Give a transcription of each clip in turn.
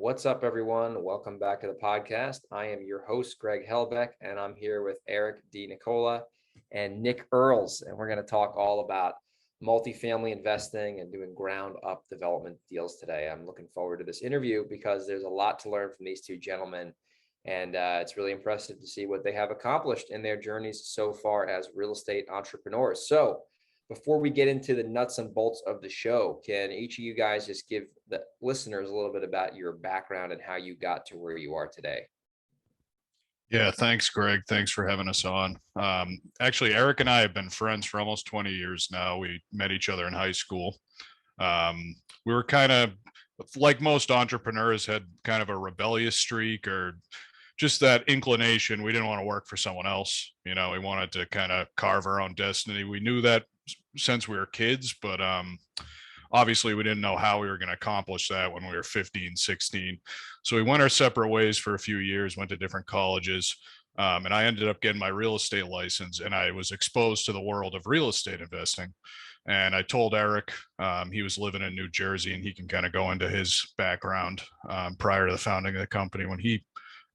What's up, everyone? Welcome back to the podcast. I am your host, Greg Helbeck, and I'm here with Eric DiNicola and Nick Earls, and we're going to talk all about multifamily investing and doing ground up development deals today. I'm looking forward to this interview because there's a lot to learn from these two gentlemen, and it's really impressive to see what they have accomplished in their journeys so far as real estate entrepreneurs. So before we get into the nuts and bolts of the show, can each of you guys just give the listeners a little bit about your background and how you got to where you are today? Yeah, thanks, Greg. Thanks for having us on. Actually, Eric and I have been friends for almost 20 years now. We met each other in high school. We were kind of, like most entrepreneurs, had kind of a rebellious streak or just that inclination. We didn't want to work for someone else. We wanted to kind of carve our own destiny. We knew that since we were kids, but obviously we didn't know how we were going to accomplish that when we were 15, 16. So we went our separate ways for a few years, went to different colleges, and I ended up getting my real estate license, and I was exposed to the world of real estate investing. And I told Eric, he was living in New Jersey, and he can kind of go into his background prior to the founding of the company when he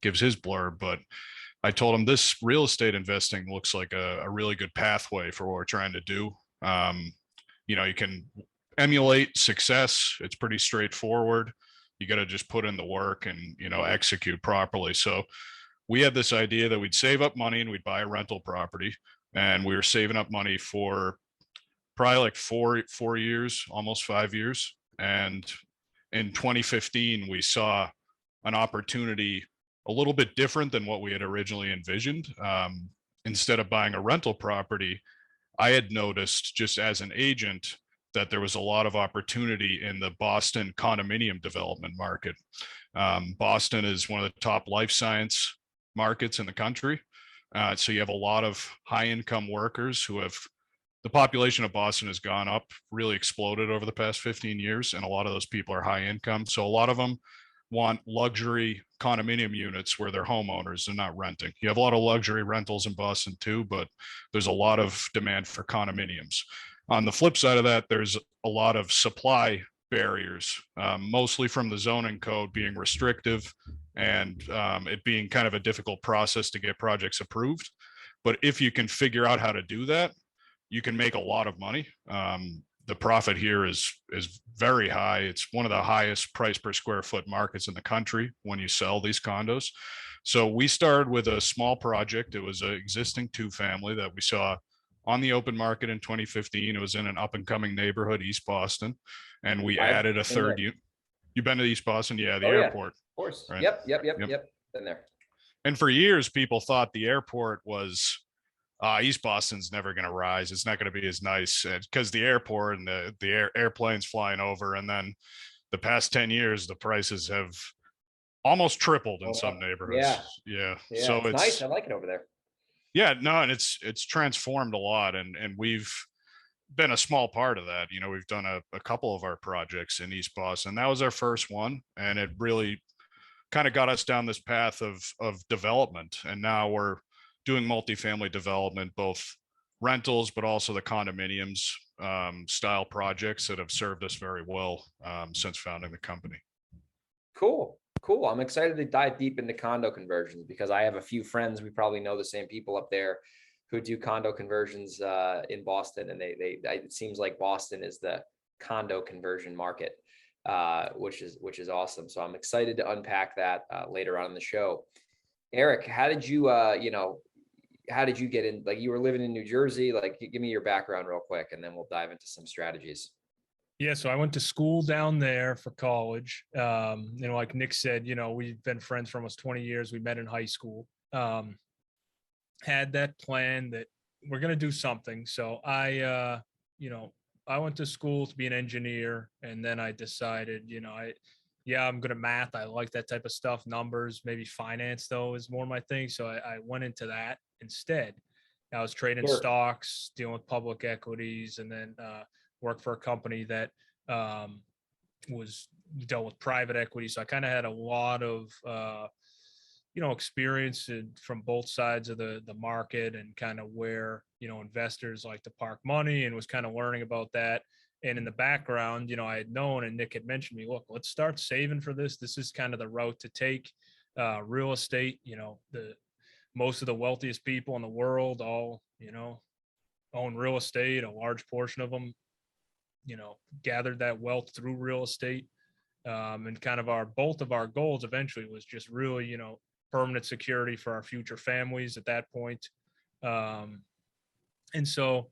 gives his blurb. But I told him this real estate investing looks like a really good pathway for what we're trying to do. You can emulate success. It's pretty straightforward. You got to just put in the work and, execute properly. So we had this idea that we'd save up money and we'd buy a rental property. And we were saving up money for probably like four years, almost 5 years. And in 2015, we saw an opportunity a little bit different than what we had originally envisioned. Instead of buying a rental property, I had noticed just as an agent that there was a lot of opportunity in the Boston condominium development market. Boston is one of the top life science markets in the country. So you have a lot of high income workers the population of Boston has gone up, really exploded over the past 15 years. And a lot of those people are high income. So a lot of them want luxury condominium units where they're homeowners and not renting. You have a lot of luxury rentals in Boston too, but there's a lot of demand for condominiums. On the flip side of that, there's a lot of supply barriers, mostly from the zoning code being restrictive and it being kind of a difficult process to get projects approved. But if you can figure out how to do that, you can make a lot of money. The profit here is very high. It's one of the highest price per square foot markets in the country when you sell these condos. So we started with a small project. It was an existing two-family that we saw on the open market in 2015. It was in an up and coming neighborhood, East Boston. And we added a third unit. You've been to East Boston? Yeah, the airport. Of course. Right? Yep. Been there. And for years, people thought the airport was East Boston's never going to rise. It's not going to be as nice because the airport and the airplanes flying over. And then the past 10 years, the prices have almost tripled in some neighborhoods. Yeah. So it's nice. I like it over there. Yeah, no, and it's transformed a lot. And we've been a small part of that. We've done a couple of our projects in East Boston. That was our first one. And it really kind of got us down this path of development. And now we're doing multifamily development, both rentals, but also the condominiums style projects that have served us very well since founding the company. Cool. I'm excited to dive deep into condo conversions because I have a few friends. We probably know the same people up there who do condo conversions in Boston. And it seems like Boston is the condo conversion market, which is awesome. So I'm excited to unpack that later on in the show. Eric, how did you, how did you get in? Like, you were living in New Jersey. Like, give me your background real quick, and then we'll dive into some strategies. Yeah, so I went to school down there for college. Like Nick said, we've been friends for almost 20 years. We met in high school. Had that plan that we're going to do something. So I went to school to be an engineer, and then I decided, I'm good at math. I like that type of stuff. Numbers, maybe finance though is more my thing. So I went into that instead. I was trading stocks, dealing with public equities, and then worked for a company that was dealt with private equity. So I kind of had a lot of experience from both sides of the market and kind of where investors like to park money, and was kind of learning about that. And in the background, I had known, and Nick had mentioned me, look, let's start saving for this. This is kind of the route to take. Real estate, most of the wealthiest people in the world all, own real estate. A large portion of them, gathered that wealth through real estate. And kind of both of our goals eventually was just really, permanent security for our future families at that point. And so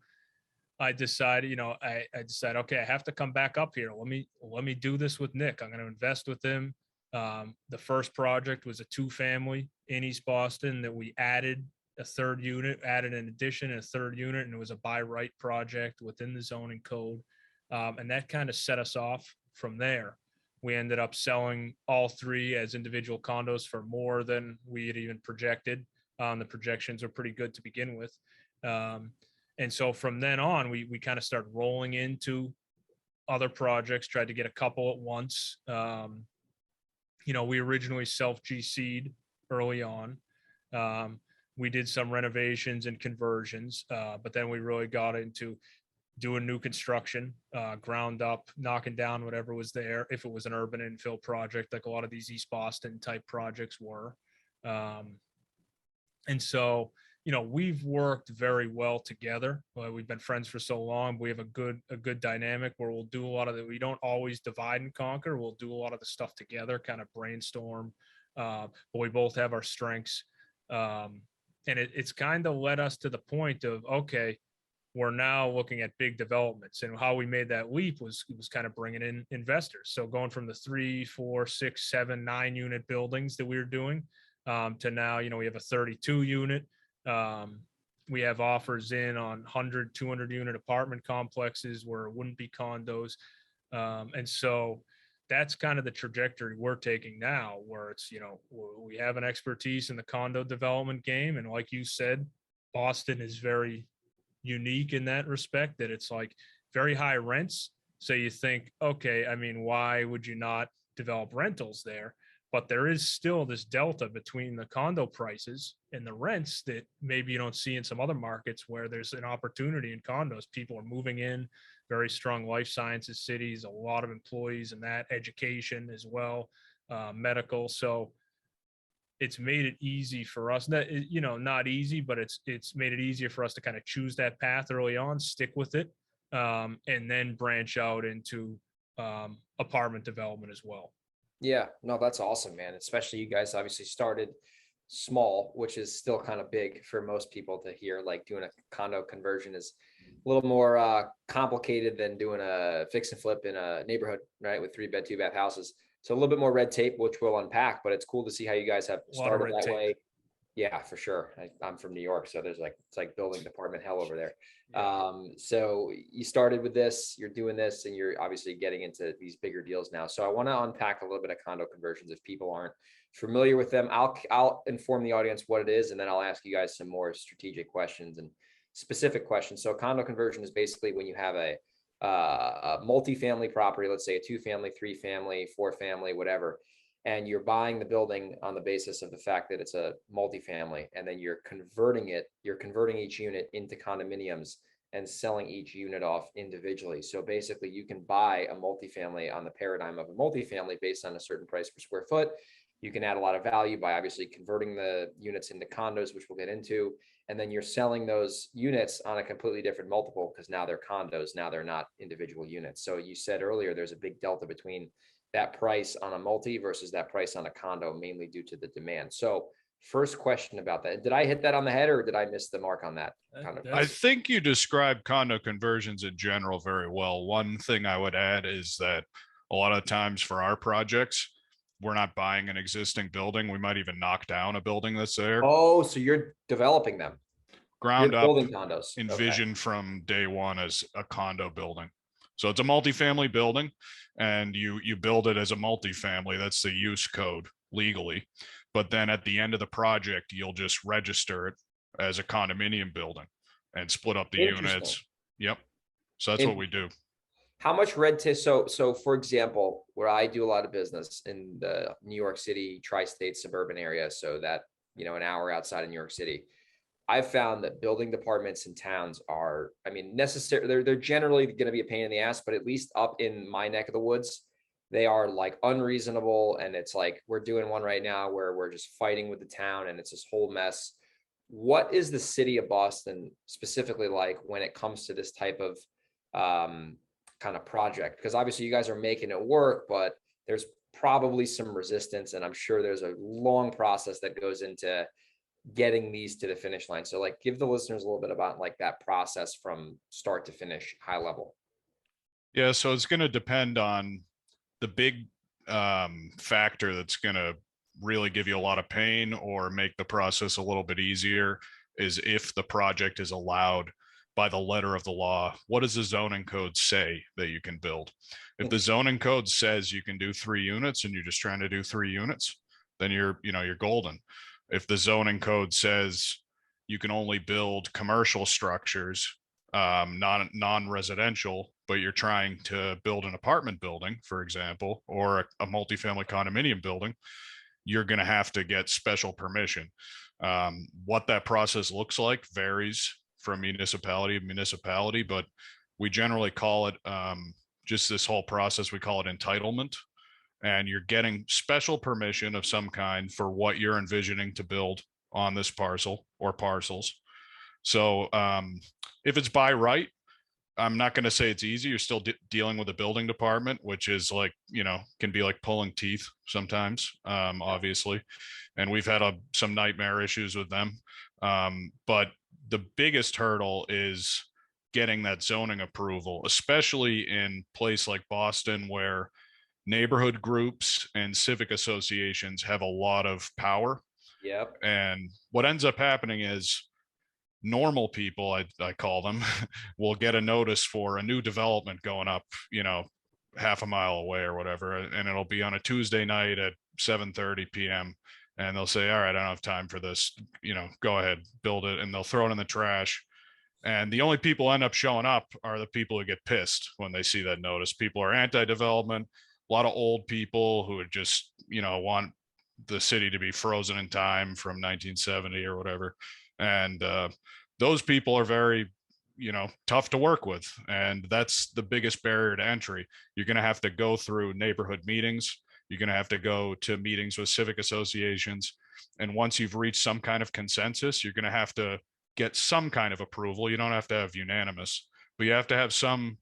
I decided, I decided, okay, I have to come back up here. Let me do this with Nick. I'm going to invest with him. The first project was a 2-family in East Boston that we added a third unit, added an addition and a third unit, and it was a by right project within the zoning code. And that kind of set us off from there. We ended up selling all 3 as individual condos for more than we had even projected. The projections are pretty good to begin with. And so from then on, we kind of started rolling into other projects, tried to get a couple at once. We originally self-GC'd early on. We did some renovations and conversions, but then we really got into doing new construction, ground up, knocking down whatever was there. If it was an urban infill project, like a lot of these East Boston type projects were. And so, we've worked very well together. We've been friends for so long. We have a good dynamic where we'll do a lot of that. We don't always divide and conquer. We'll do a lot of the stuff together, kind of brainstorm. But we both have our strengths. And it's kind of led us to the point of, okay, we're now looking at big developments, and how we made that leap was kind of bringing in investors. So going from the 3, 4, 6, 7, 9 unit buildings that we were doing to now, we have a 32 unit. We have offers in on 100, 200 unit apartment complexes where it wouldn't be condos. And so that's kind of the trajectory we're taking now, where it's, we have an expertise in the condo development game. And like you said, Boston is very unique in that respect, that it's like very high rents. So you think, okay, I mean, why would you not develop rentals there? But there is still this delta between the condo prices and the rents that maybe you don't see in some other markets, where there's an opportunity in condos. People are moving in, very strong life sciences cities, a lot of employees in that, education as well, medical. So it's made it easy for us, not easy, but it's made it easier for us to kind of choose that path early on, stick with it, and then branch out into apartment development as well. Yeah, no, that's awesome, man. Especially you guys obviously started small, which is still kind of big for most people to hear. Like doing a condo conversion is a little more complicated than doing a fix and flip in a neighborhood, right? With 3-bed, 2-bath houses. So a little bit more red tape, which we'll unpack, but it's cool to see how you guys have started that way. Yeah, for sure. I'm from New York, so it's like building department hell over there. So you started with this, you're doing this, and you're obviously getting into these bigger deals now. So I want to unpack a little bit of condo conversions if people aren't familiar with them. I'll inform the audience what it is, and then I'll ask you guys some more strategic questions and specific questions. So condo conversion is basically when you have a multifamily property, let's say a 2-family, 3-family, 4-family, whatever, and you're buying the building on the basis of the fact that it's a multifamily, and then you're converting each unit into condominiums and selling each unit off individually. So basically you can buy a multifamily on the paradigm of a multifamily based on a certain price per square foot. You can add a lot of value by obviously converting the units into condos, which we'll get into, and then you're selling those units on a completely different multiple because now they're condos, now they're not individual units. So you said earlier, there's a big delta between that price on a multi versus that price on a condo, mainly due to the demand. So first question about that, did I hit that on the head or did I miss the mark on that? I think you described condo conversions in general very well. One thing I would add is that a lot of times for our projects, we're not buying an existing building. We might even knock down a building that's there. Oh, so you're developing them. Ground up, building condos. Envisioned from day one as a condo building. So it's a multifamily building and you build it as a multifamily. That's the use code legally. But then at the end of the project, you'll just register it as a condominium building and split up the units. Yep. So that's what we do. How much red tape? So for example, where I do a lot of business in the New York City, tri-state suburban area, so that, an hour outside of New York City, I've found that building departments in towns are, I mean, necessary. They're generally going to be a pain in the ass, but at least up in my neck of the woods, they are like unreasonable. And it's like, we're doing one right now where we're just fighting with the town and it's this whole mess. What is the city of Boston specifically like when it comes to this type of kind of project? Because obviously you guys are making it work, but there's probably some resistance. And I'm sure there's a long process that goes into getting these to the finish line. So like give the listeners a little bit about like that process from start to finish, high level. Yeah, so it's going to depend on the big factor that's going to really give you a lot of pain or make the process a little bit easier is if the project is allowed by the letter of the law. What does the zoning code say that you can build? If the zoning code says you can do 3 units and you're just trying to do 3 units, then you're golden. If the zoning code says you can only build commercial structures, non-residential, but you're trying to build an apartment building, for example, or a multifamily condominium building, you're going to have to get special permission. What that process looks like varies from municipality to municipality, but we generally call it just this whole process, we call it entitlement. And you're getting special permission of some kind for what you're envisioning to build on this parcel or parcels. So if it's by right, I'm not going to say it's easy. You're still dealing with a building department, which is like, can be like pulling teeth sometimes, obviously. And we've had some nightmare issues with them. But the biggest hurdle is getting that zoning approval, especially in a place like Boston, where neighborhood groups and civic associations have a lot of power. Yep. And what ends up happening is normal people, I call them, will get a notice for a new development going up, half a mile away or whatever. And it'll be on a Tuesday night at 7:30 p.m. And they'll say, all right, I don't have time for this, go ahead, build it. And they'll throw it in the trash. And the only people end up showing up are the people who get pissed when they see that notice. People are anti-development. A lot of old people who would just, want the city to be frozen in time from 1970 or whatever. And those people are very, tough to work with. And that's the biggest barrier to entry. You're going to have to go through neighborhood meetings. You're going to have to go to meetings with civic associations. And once you've reached some kind of consensus, you're going to have to get some kind of approval. You don't have to have unanimous, but you have to have some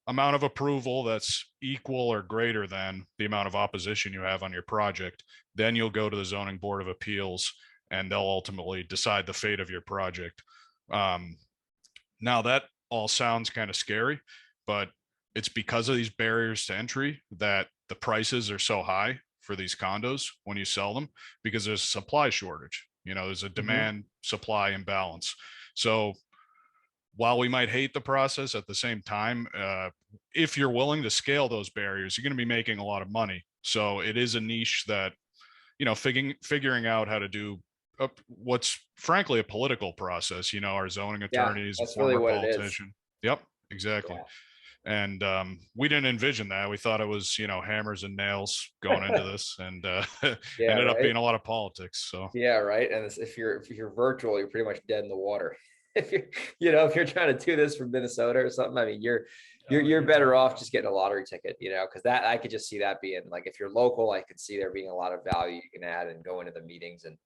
amount of approval that's equal or greater than the amount of opposition you have on your project. Then you'll go to the zoning board of appeals and they'll ultimately decide the fate of your project. Now that all sounds kind of scary, but it's because of these barriers to entry that the prices are so high for these condos when you sell them, because there's a supply shortage. There's a demand supply imbalance. So while we might hate the process, at the same time, if you're willing to scale those barriers, you're going to be making a lot of money. So it is a niche that, figuring out how to do what's frankly a political process. Our zoning attorneys, that's former really what politician. Yep, exactly. Yeah. And we didn't envision that. We thought it was, hammers and nails going into this, and ended up being a lot of politics. So yeah, right. And if you're virtual, you're pretty much dead in the water. If you're trying to do this from Minnesota or something, I mean, you're better off just getting a lottery ticket, because that I could just see that being like, if you're local, I could see there being a lot of value you can add and go into the meetings, and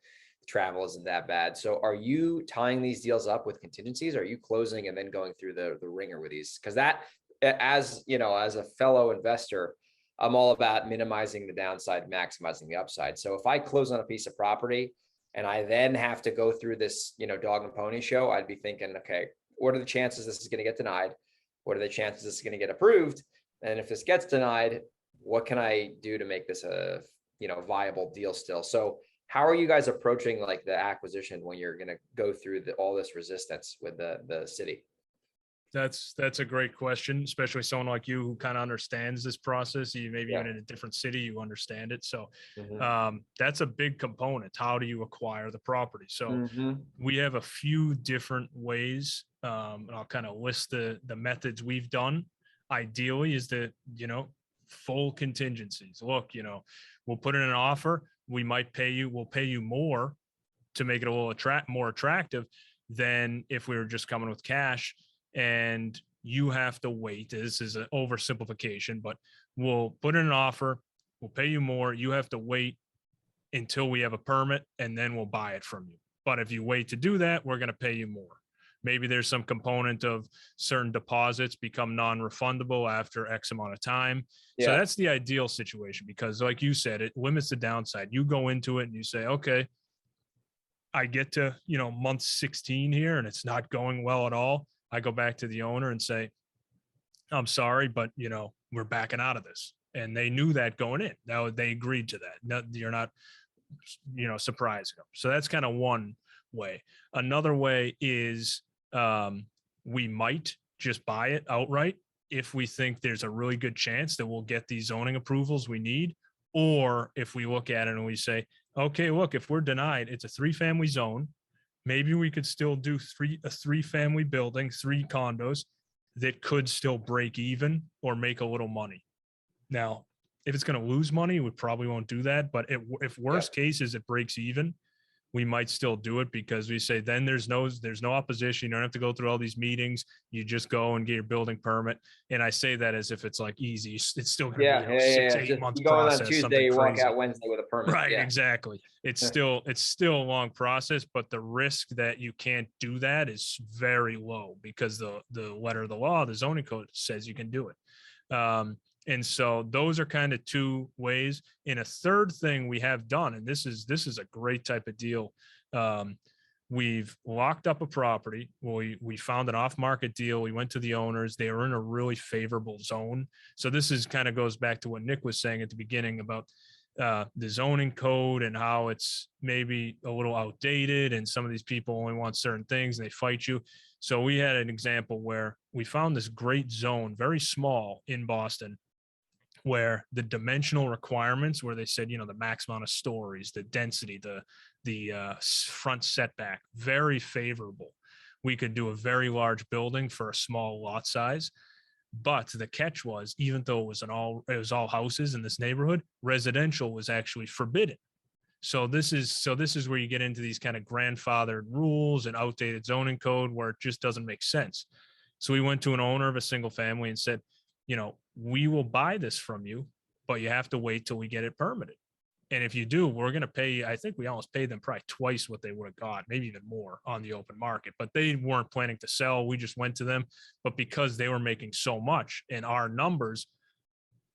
travel isn't that bad. So are you tying these deals up with contingencies? Are you closing and then going through the ringer with these? Because that, as a fellow investor, I'm all about minimizing the downside, maximizing the upside. So if I close on a piece of property and I then have to go through this, dog and pony show, I'd be thinking, okay, what are the chances this is going to get denied? What are the chances this is going to get approved? And if this gets denied, what can I do to make this a, viable deal still? So how are you guys approaching like the acquisition when you're going to go through all this resistance with the city? That's a great question, especially someone like you who kind of understands this process. You maybe even in a different city, you understand it. So that's a big component. How do you acquire the property? So we have a few different ways, and I'll kind of list the methods we've done. Ideally is that, full contingencies. Look, we'll put in an offer. We'll pay you more to make it a little more attractive. than if we were just coming with cash. And you have to wait. This is an oversimplification, but we'll put in an offer. We'll pay you more. You have to wait until we have a permit, and then we'll buy it from you. But if you wait to do that, we're going to pay you more. Maybe there's some component of certain deposits become non-refundable after X amount of time. Yeah. So that's the ideal situation, because like you said, it limits the downside. You go into it and you say, okay, I get to, month 16 here and it's not going well at all. I go back to the owner and say, I'm sorry, but we're backing out of this. And they knew that going in. Now they agreed to that. No, you're not, surprising them. So that's kind of one way. Another way is we might just buy it outright if we think there's a really good chance that we'll get these zoning approvals we need. Or if we look at it and we say, okay, look, if we're denied, it's a 3-family zone. Maybe we could still do a 3-family building, 3 condos that could still break even or make a little money. Now, if it's going to lose money, we probably won't do that. But if worst case is it breaks even, we might still do it, because we say then there's no opposition. You don't have to go through all these meetings. You just go and get your building permit. And I say that as if it's like easy. It's still going to be a 6 to 8 month process. On Tuesday, you walk out Wednesday with a permit. Right, exactly. It's still a long process, but the risk that you can't do that is very low, because the letter of the law, the zoning code, says you can do it. And so those are kind of 2 ways. And a third thing we have done, and this is a great type of deal. We've locked up a property. We found an off-market deal. We went to the owners. They were in a really favorable zone. So this is kind of goes back to what Nick was saying at the beginning about the zoning code and how it's maybe a little outdated, and some of these people only want certain things and they fight you. So we had an example where we found this great zone, very small in Boston, where the dimensional requirements, where they said, the max amount of stories, the density, the front setback, very favorable. We could do a very large building for a small lot size. But the catch was, even though it was all houses in this neighborhood, residential was actually forbidden. So this is where you get into these kind of grandfathered rules and outdated zoning code where it just doesn't make sense. So we went to an owner of a single family and said, we will buy this from you, but you have to wait till we get it permitted. And if you do, we're going to pay you. I think we almost paid them probably twice what they would have got, maybe even more on the open market, but they weren't planning to sell. We just went to them, but because they were making so much and our numbers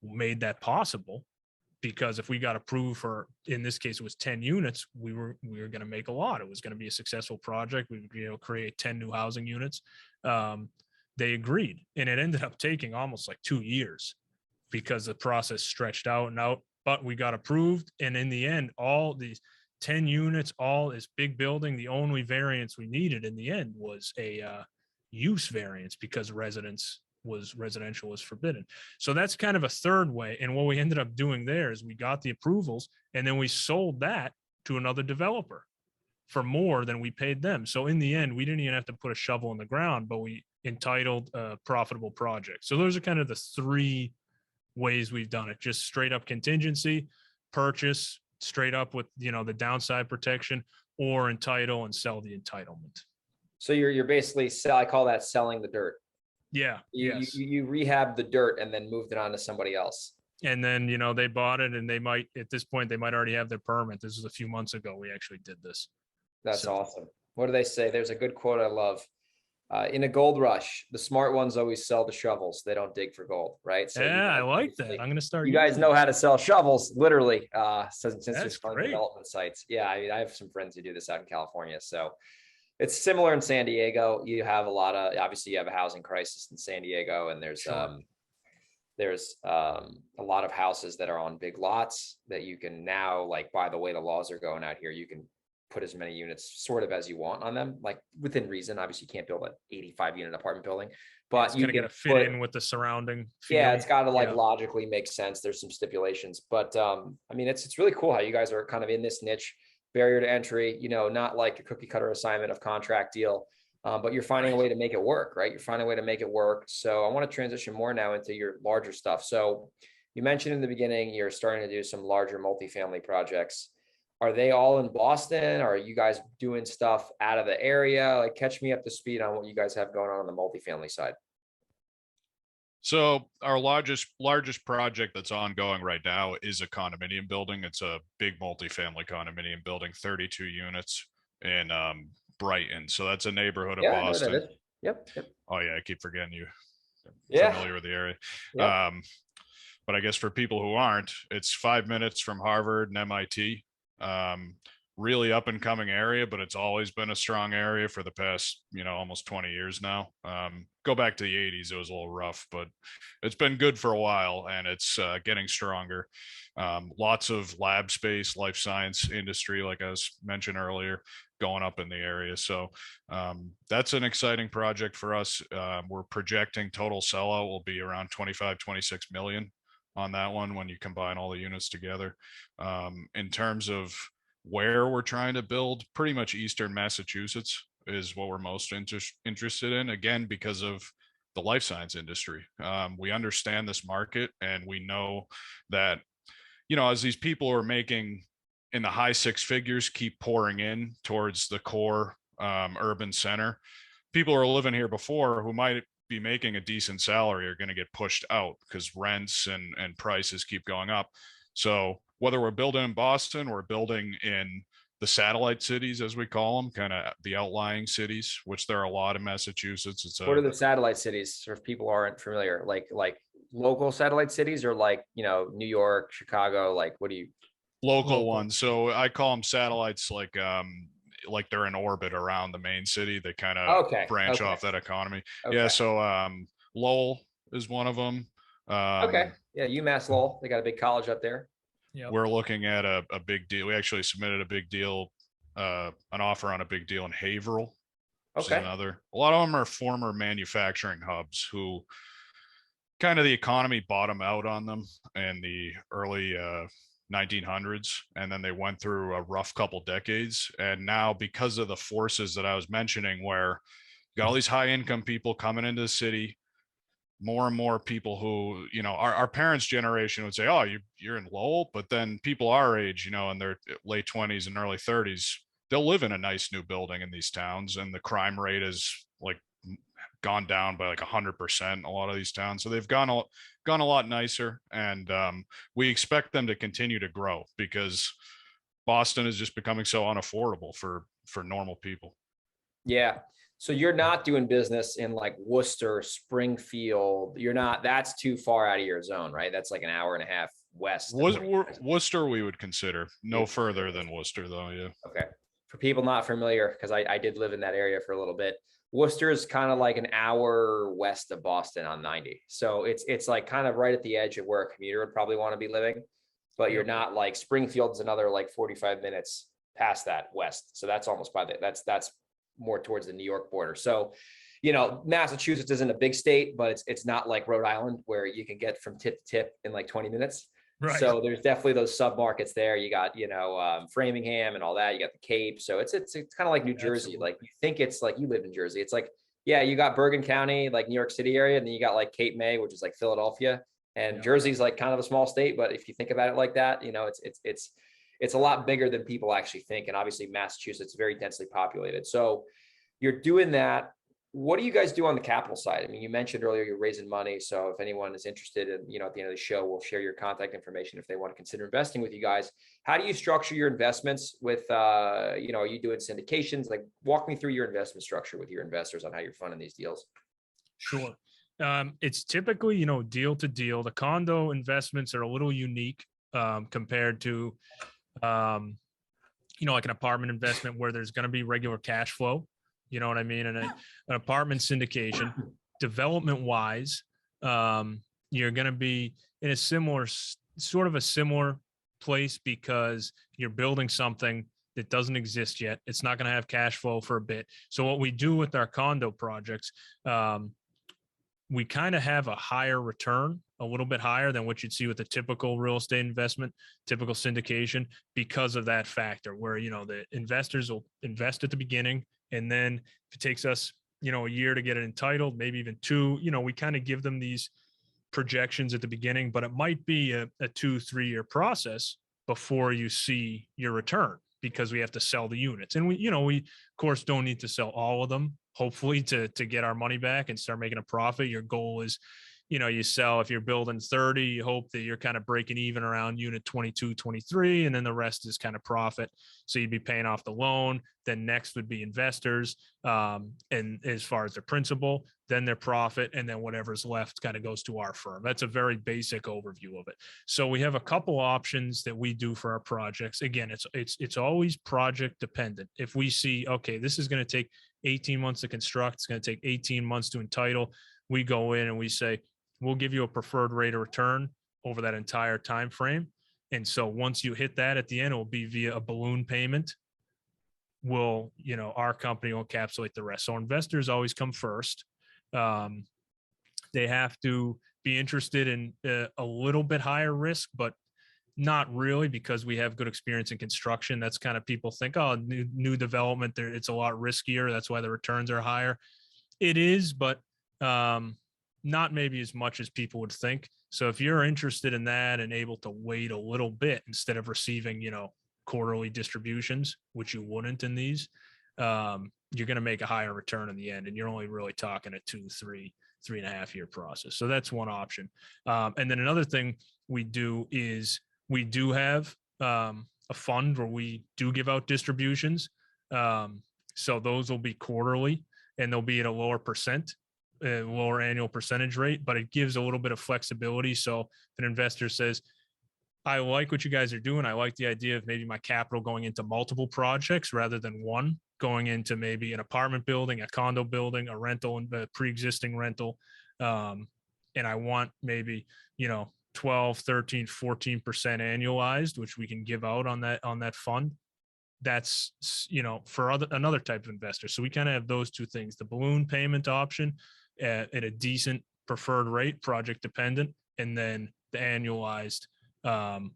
made that possible, because if we got approved for, in this case, it was 10 units, we were going to make a lot. It was going to be a successful project. We would, create 10 new housing units. They agreed, and it ended up taking almost like 2 years because the process stretched out and out, but we got approved. And in the end, all these 10 units, all this big building, the only variance we needed in the end was a use variance, because residential was forbidden. So that's kind of a third way. And what we ended up doing there is we got the approvals, and then we sold that to another developer for more than we paid them. So in the end, we didn't even have to put a shovel in the ground, but we entitled a profitable project. So those are kind of the 3 ways we've done it. Just straight up contingency, purchase straight up with, the downside protection, or entitle and sell the entitlement. So you're basically I call that selling the dirt. Yeah. You rehab the dirt and then moved it on to somebody else. And then, they bought it, and they might, at this point, they might already have their permit. This was a few months ago. We actually did this. That's awesome. What do they say? There's a good quote I love. In a gold rush, the smart ones always sell the shovels. They don't dig for gold, right? So I like that. I'm going to start. You guys know how to sell shovels, literally, since there's fun great. development sites. Yeah, I have some friends who do this out in California. So it's similar in San Diego. You have obviously you have a housing crisis in San Diego, and there's a lot of houses that are on big lots that you can now, like, by the way the laws are going out here, you can put as many units sort of as you want on them, like within reason. Obviously you can't build an 85 unit apartment building, but you got to fit in with the surrounding field. Yeah, it's got to logically make sense. There's some stipulations, but it's really cool how you guys are kind of in this niche, barrier to entry, not like a cookie cutter assignment of contract deal, but you're finding a way to make it work, right? You're finding a way to make it work. So I want to transition more now into your larger stuff. So you mentioned in the beginning, you're starting to do some larger multifamily projects. are they all in Boston? Or are you guys doing stuff out of the area? Like, catch me up to speed on what you guys have going on the multifamily side. So our largest project that's ongoing right now is a condominium building. It's a big multifamily condominium building, 32 units in Brighton. So that's a neighborhood of Yeah, I know what that Boston. is. Yep. Oh yeah, I keep forgetting you Yeah. familiar with the area. Yep. But I guess for people who aren't, it's 5 minutes from Harvard and MIT. Um, really up and coming area, but it's always been a strong area for the past, almost 20 years now. Go back to the 80s, it was a little rough, but it's been good for a while, and it's getting stronger. Lots of lab space, life science industry, like I was mentioned earlier, going up in the area. So that's an exciting project for us. We're projecting total sellout will be around 25, 26 million on that one when you combine all the units together. In terms of where we're trying to build, pretty much Eastern Massachusetts is what we're most interested in, again, because of the life science industry. We understand this market, and we know that, as these people are making in the high six figures keep pouring in towards the core urban center, people who are living here before who might be making a decent salary are going to get pushed out because rents and prices keep going up. So whether we're building in Boston or building in the satellite cities, as we call them, kind of the outlying cities, which there are a lot in Massachusetts. What are the satellite cities? So if people aren't familiar, like local satellite cities, or like, New York, Chicago, like what do you? Local ones. So I call them satellites, like they're in orbit around the main city. They kind of branch off that economy. Okay. Yeah. So Lowell is one of them. Okay. Yeah. UMass Lowell. They got a big college up there. Yep. We're looking at a big deal. We actually submitted a big deal, an offer on a big deal in Haverhill. Okay. A lot of them are former manufacturing hubs who kind of the economy bottomed out on them in the early 1900s, and then they went through a rough couple decades. And now, because of the forces that I was mentioning, where you got all these high income people coming into the city, more and more people who, our parents' generation would say, oh, you're in Lowell, but then people our age, in their late 20s and early 30s, they'll live in a nice new building in these towns, and the crime rate is like gone down by like 100% in a lot of these towns. So they've gone a lot nicer, and we expect them to continue to grow because Boston is just becoming so unaffordable for normal people. Yeah. So you're not doing business in like Worcester, Springfield. That's too far out of your zone, right? That's like an hour and a half west. Worcester we would consider. No further than Worcester though. Yeah. Okay. For people not familiar, because I did live in that area for a little bit. Worcester is kind of like an hour west of Boston on 90. So it's like kind of right at the edge of where a commuter would probably want to be living, but you're not like Springfield's another like 45 minutes past that west. So that's almost that's more towards the New York border. So, Massachusetts isn't a big state, but it's not like Rhode Island where you can get from tip to tip in like 20 minutes. Right. So there's definitely those submarkets there. You got, Framingham and all that. You got the Cape. So it's kind of like New Jersey. Absolutely. Like you think it's like you live in Jersey. It's like, yeah, you got Bergen County, like New York City area. And then you got like Cape May, which is like Philadelphia. And Jersey's like kind of a small state. But if you think about it like that, it's a lot bigger than people actually think. And obviously Massachusetts is very densely populated. So you're doing that. What do you guys do on the capital side? I mean, you mentioned earlier you're raising money. So if anyone is interested in, at the end of the show, we'll share your contact information if they want to consider investing with you guys. How do you structure your investments with, are you doing syndications? Like walk me through your investment structure with your investors on how you're funding these deals. Sure. It's typically, deal to deal. The condo investments are a little unique compared to, like an apartment investment where there's going to be regular cash flow. You know what I mean? And an apartment syndication, development wise, you're going to be in a similar place because you're building something that doesn't exist yet. It's not going to have cash flow for a bit. So what we do with our condo projects, we kind of have a higher return, a little bit higher than what you'd see with a typical real estate investment, typical syndication, because of that factor where, the investors will invest at the beginning. And then if it takes us, a year to get it entitled, maybe even 2, we kind of give them these projections at the beginning, but it might be a 2-3 year process before you see your return, because we have to sell the units. And we of course don't need to sell all of them, hopefully, to get our money back and start making a profit. Your goal is, you sell, if you're building 30, you hope that you're kind of breaking even around unit 22, 23, and then the rest is kind of profit. So you'd be paying off the loan. Then next would be investors. And as far as their principal, then their profit, and then whatever's left kind of goes to our firm. That's a very basic overview of it. So we have a couple options that we do for our projects. Again, it's always project dependent. If we see, okay, this is going to take 18 months to construct, it's going to take 18 months to entitle, we go in and we say, we'll give you a preferred rate of return over that entire time frame. And so once you hit that at the end, it will be via a balloon payment. Our company will encapsulate the rest. So investors always come first. They have to be interested in a little bit higher risk, but not really, because we have good experience in construction. That's kind of, people think, oh, new development there, it's a lot riskier. That's why the returns are higher. It is, but not maybe as much as people would think. So if you're interested in that and able to wait a little bit instead of receiving, quarterly distributions, which you wouldn't in these, you're going to make a higher return in the end. And you're only really talking a 2, 3, 3.5 year process. So that's one option. And then another thing we do is we do have a fund where we do give out distributions. So those will be quarterly, and they'll be at a lower lower annual percentage rate, but it gives a little bit of flexibility. So if an investor says, I like what you guys are doing, I like the idea of maybe my capital going into multiple projects rather than one, going into maybe an apartment building, a condo building, a rental, and a pre-existing rental. And I want maybe, 12, 13, 14% annualized, which we can give out on that fund. That's, for another type of investor. So we kind of have those two things: the balloon payment option at a decent preferred rate, project dependent, and then the annualized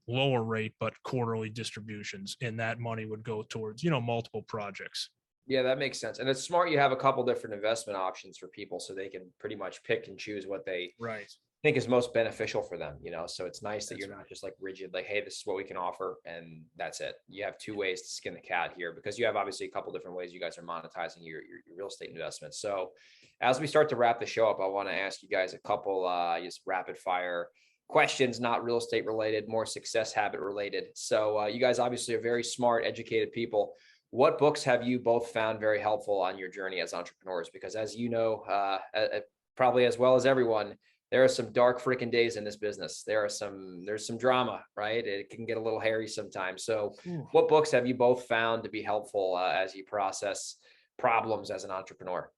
lower rate, but quarterly distributions. And that money would go towards, multiple projects. Yeah, that makes sense. And it's smart. You have a couple different investment options for people, so they can pretty much pick and choose what they think is most beneficial for them, so it's nice that you're not just like rigid, like, hey, this is what we can offer, and that's it. You have two ways to skin the cat here, because you have obviously a couple different ways you guys are monetizing your real estate investments. So as we start to wrap the show up, I want to ask you guys a couple just rapid fire questions, not real estate related, more success habit related. So you guys obviously are very smart, educated people. What books have you both found very helpful on your journey as entrepreneurs? Because as you know, probably as well as everyone, there are some dark freaking days in this business. There's some drama, right? It can get a little hairy sometimes. So what books have you both found to be helpful as you process problems as an entrepreneur?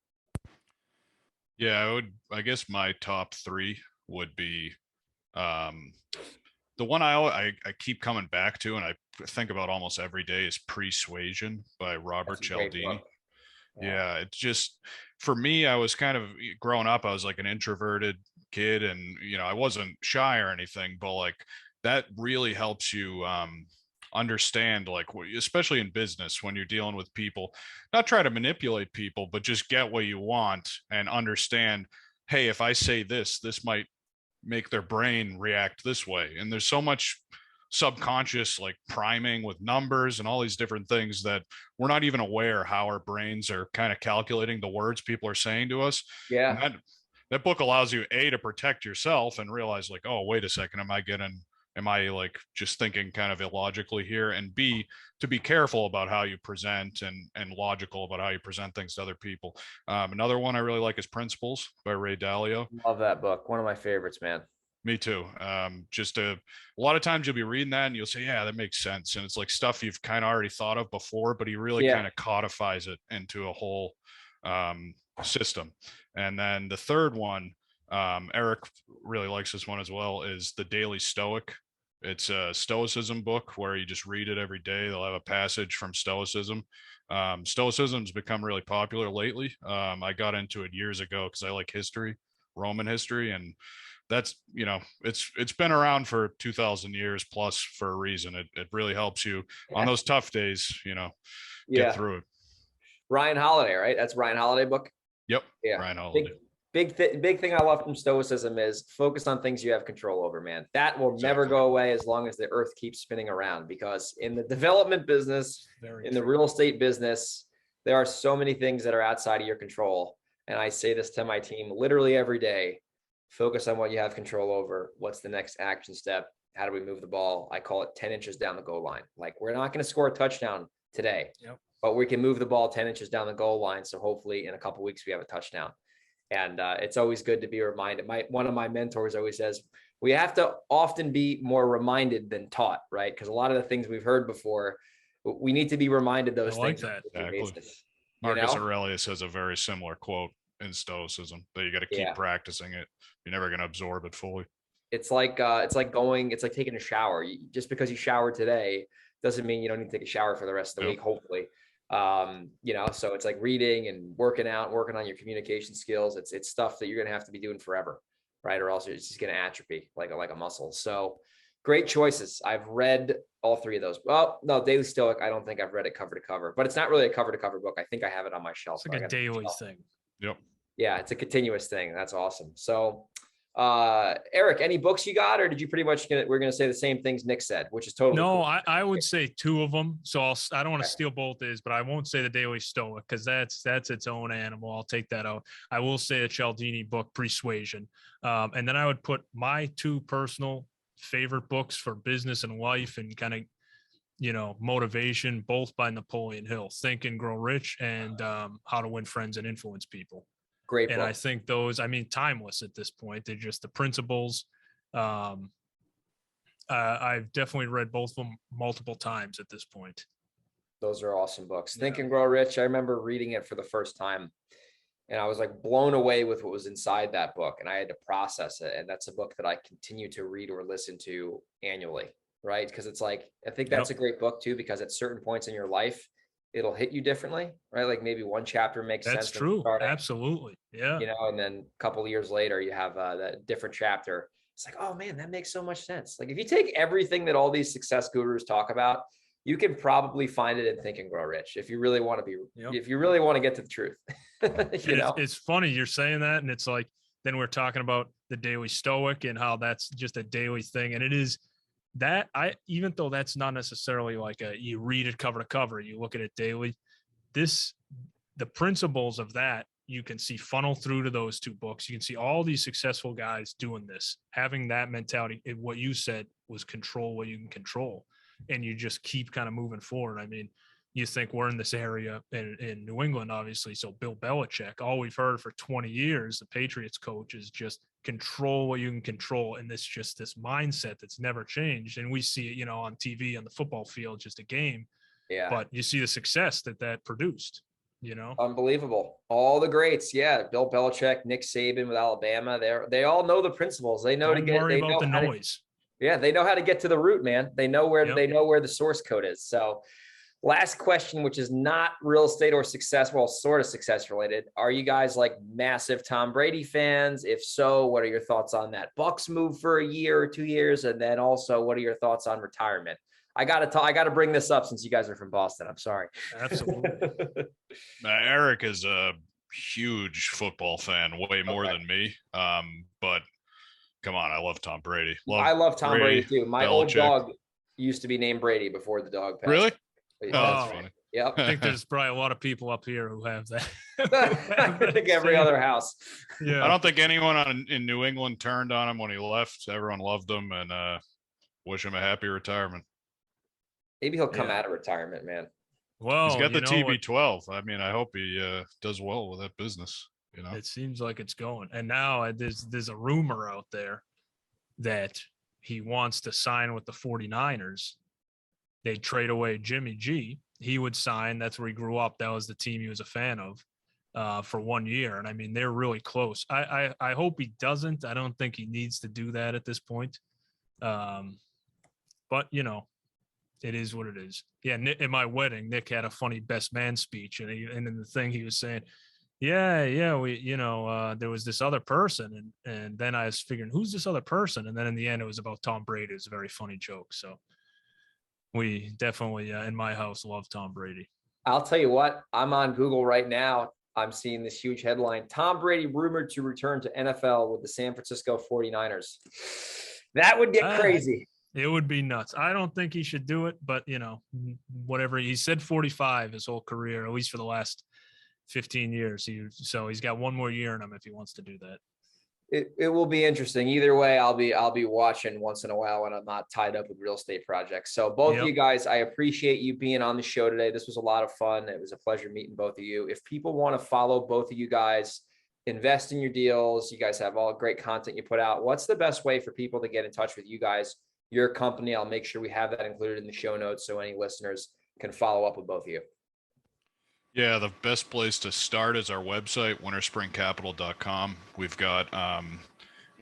Yeah, I guess my top 3 would be the one I keep coming back to, and I think about almost every day, is Persuasion by Robert Cialdini. Yeah, it's just, for me, I was kind of, growing up, I was like an introverted kid, and I wasn't shy or anything, but like that really helps you understand, like, especially in business, when you're dealing with people, not try to manipulate people, but just get what you want and understand, hey, if I say this might make their brain react this way. And there's so much subconscious like priming with numbers and all these different things that we're not even aware how our brains are kind of calculating the words people are saying to us. Yeah. And that book allows you, A, to protect yourself and realize, like, oh, wait a second, am I like just thinking kind of illogically here? And B, to be careful about how you present and logical about how you present things to other people. Another one I really like is Principles by Ray Dalio. Love that book. One of my favorites, man. Me too. Just a lot of times you'll be reading that and you'll say, yeah, that makes sense. And it's like stuff you've kind of already thought of before, but he really kind of codifies it into a whole system. And then the third one, Eric really likes this one as well, is The Daily Stoic. It's a Stoicism book where you just read it every day. They'll have a passage from Stoicism. Stoicism's become really popular lately. I got into it years ago because I like history, Roman history, and that's, it's been around for 2,000 years plus for a reason. It really helps you on those tough days, get through it. Ryan Holiday, right? That's Ryan Holiday book. Yep. Yeah. Ryan Holiday. big thing I love from stoicism is focus on things you have control over, man. That will never go away as long as the earth keeps spinning around, because in the development business, in the real estate business, there are so many things that are outside of your control. And I say this to my team literally every day: focus on what you have control over. What's the next action step? How do we move the ball? I call it 10 inches down the goal line. Like, we're not going to score a touchdown today, but we can move the ball 10 inches down the goal line. So hopefully in a couple of weeks we have a touchdown. And it's always good to be reminded. One of my mentors always says, we have to often be more reminded than taught, right? Because a lot of the things we've heard before, we need to be reminded those things. That. Exactly. Marcus Aurelius has a very similar quote in Stoicism that you got to keep practicing it. You're never going to absorb it fully. It's like taking a shower. Just because you showered today doesn't mean you don't need to take a shower for the rest of the week, hopefully. So it's like reading and working out, working on your communication skills. It's stuff that you're going to have to be doing forever, right? Or else it's just going to atrophy like a muscle. So great choices. I've read all three of those. Well, no, Daily Stoic, I don't think I've read it cover to cover, but it's not really a cover to cover book. I think I have it on my shelf. It's like a daily thing. Yep. Yeah, it's a continuous thing. That's awesome. So Eric, any books you got, or did you pretty much we're going to say the same things Nick said, which is totally no, cool. I would say two of them. So I don't want to steal both his, but I won't say the Daily Stoic because that's its own animal. I'll take that out. I will say the Cialdini book, Persuasion. And then I would put my two personal favorite books for business and life and kind of, motivation, both by Napoleon Hill, Think and Grow Rich, and How to Win Friends and Influence People. Great book. And I think those, timeless at this point. They're just the principles. I've definitely read both of them multiple times at this point. Those are awesome books. Think and Grow Rich. I remember reading it for the first time, and I was like blown away with what was inside that book, and I had to process it. And that's a book that I continue to read or listen to annually, right? Because it's like, I think that's a great book too, because at certain points in your life, it'll hit you differently, right? Like maybe one chapter makes sense. That's true. Absolutely. Yeah. And then a couple of years later, you have that different chapter. It's like, oh man, that makes so much sense. Like if you take everything that all these success gurus talk about, you can probably find it in Think and Grow Rich if you really want to be, if you really want to get to the truth. It's funny you're saying that. And it's like, then we're talking about the Daily Stoic and how that's just a daily thing. And it is that even though that's not necessarily like you read it cover to cover, you look at it daily, the principles of that you can see funnel through to those two books. You can see all these successful guys doing this, having that mentality. What you said was control what you can control, and you just keep kind of moving forward. You think we're in this area in New England, obviously. So Bill Belichick, all we've heard for 20 years, the Patriots coach, is just control what you can control. And this mindset that's never changed. And we see it, on TV, on the football field, just a game. Yeah. But you see the success that produced, Unbelievable. All the greats. Yeah. Bill Belichick, Nick Saban with Alabama. They all know the principles. They know Don't worry about the noise. They know how to get to the root, man. They know where the source code is. So last question, which is not real estate or success, well, sort of success related. Are you guys like massive Tom Brady fans? If so, what are your thoughts on that Bucks move for a year or 2 years? And then also, what are your thoughts on retirement? I got to bring this up since you guys are from Boston. I'm sorry. Absolutely. Eric is a huge football fan, way more than me. But come on, I love Tom Brady. I love Tom Brady too. My old dog used to be named Brady before the dog passed. Really? That's funny. Yep. I think there's probably a lot of people up here who have that. I think every other house. Yeah. I don't think anyone in New England turned on him when he left. Everyone loved him and wish him a happy retirement. Maybe he'll come out of retirement, man. Well, he's got the TB12. I hope he does well with that business. It seems like it's going. And now there's a rumor out there that he wants to sign with the 49ers. They trade away Jimmy G. He would sign. That's where he grew up. That was the team he was a fan of for 1 year. And they're really close. I hope he doesn't. I don't think he needs to do that at this point. But it is what it is. Yeah. In my wedding, Nick had a funny best man speech, and in the thing he was saying, we, there was this other person, and then I was figuring, who's this other person? And then in the end, it was about Tom Brady. It was a very funny joke. So we definitely in my house love Tom Brady. I'll tell you what, I'm on Google right now I'm seeing this huge headline: Tom Brady rumored to return to NFL with the San Francisco 49ers. That would get crazy. It would be nuts. I don't think he should do it, but whatever. He said 45 his whole career, at least for the last 15 years. So he's got one more year in him if he wants to do that. It will be interesting. Either way, I'll be watching once in a while when I'm not tied up with real estate projects. So both of you guys, I appreciate you being on the show today. This was a lot of fun. It was a pleasure meeting both of you. If people want to follow both of you guys, invest in your deals, you guys have all great content you put out. What's the best way for people to get in touch with you guys, your company? I'll make sure we have that included in the show notes so any listeners can follow up with both of you. Yeah, the best place to start is our website, winterspringcapital.com. We've got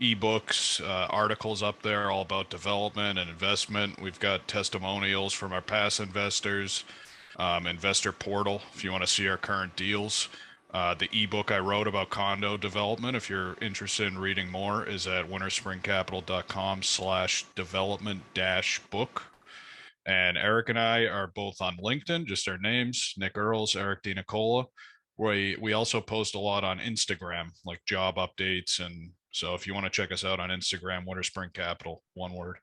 ebooks, articles up there all about development and investment. We've got testimonials from our past investors, investor portal if you want to see our current deals. The ebook I wrote about condo development, if you're interested in reading more, is at winterspringcapital.com/development-book. And Eric and I are both on LinkedIn, just our names, Nick Earls, Eric DiNicola. We also post a lot on Instagram, like job updates. And so if you want to check us out on Instagram, Winter Spring Capital, one word.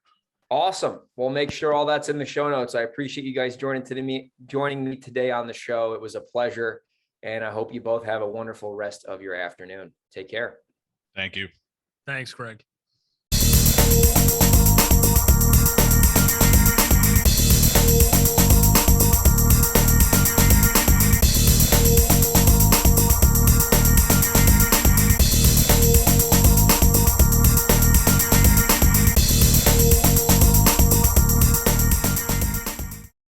Awesome. We'll make sure all that's in the show notes. I appreciate you guys joining me today on the show. It was a pleasure. And I hope you both have a wonderful rest of your afternoon. Take care. Thank you. Thanks, Greg.